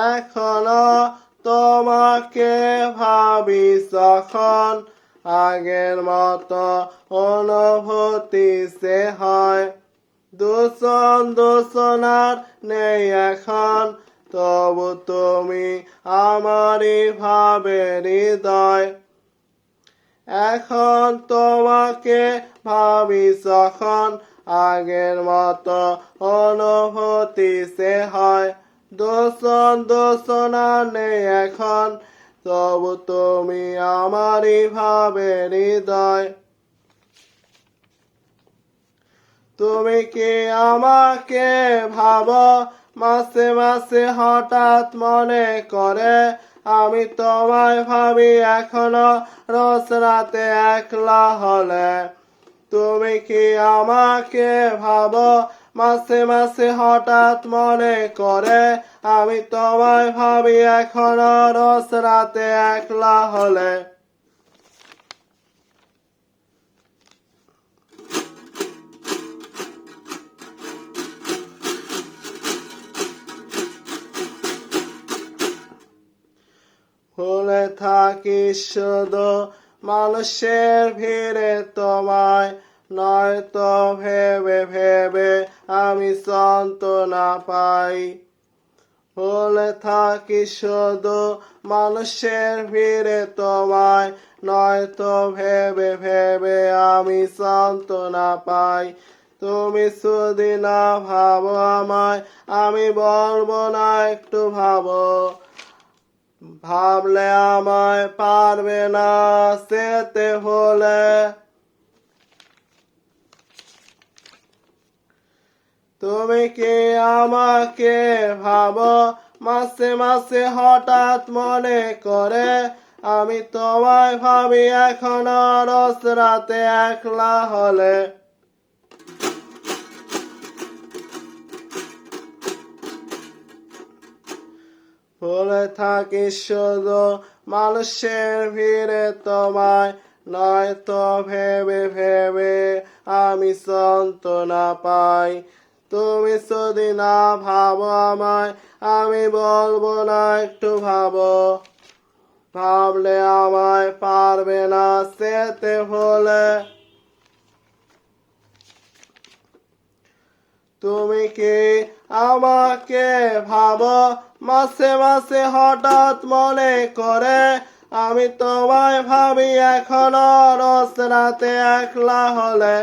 এখনো তোমাকে ভাবি যখন আগের মতো অনুভূতি সে হয়। দূষণার নেই এখন, তবু তুমি আমারই ভাবে হৃদয়। এখন তোমাকে ভাবি যখন আগের মতো অনুভূতি সে হয়। দূষণা নেই এখন, তবু তুমি আমারই ভাবে হৃদয়। তুমি কি আমাকে ভাবো মাসে মাসে হঠাৎ মনে করে? আমি তোমায় ভাবি এখনো রোজ রাতে একলা হলে। তুমি কি আমাকে ভাবো মাসে মাসে হঠাৎ মনে করে? আমি তোমায় ভাবি এখনো রোজ রাতে একলা হলে। ভুলে থাকি শুধু মানুষের ভিড়ে তোমায়, নয়তো ভেবে ভেবে আমি সান্ত্বনা পাই। ভুলে থাকি শুধু মানুষের ভিড়ে তোমায়, নয়তো ভেবে ভেবে আমি সান্ত্বনা পাই। তুমি যদি না ভাবো আমায়, আমি বলবো না একটু ভাবো। ভাবলে আমায় পারবে না যেতে হলে। তুমি কি আমাকে ভাবো মাসে মাসে হঠাৎ মনে করে? আমি তোমায় ভাবি এখনো রোজ রাতে একলা হলে। ভুলে থাকি শুধু মানুষের ভিড়ে তোমায়, নয়তো ভেবে ভেবে আমি সান্ত্বনা পাই। তুমি যদি না ভাবো আমায়, আমি বলবো না একটু ভাবো। ভাবলে আমায় পারবে না যেতে হলে। তুমি কি আমাকে ভাবো মাসে মাসে হঠাৎ মনে করে? আমি তোমায় ভাবি এখনো রোজ রাতে একলা হলে।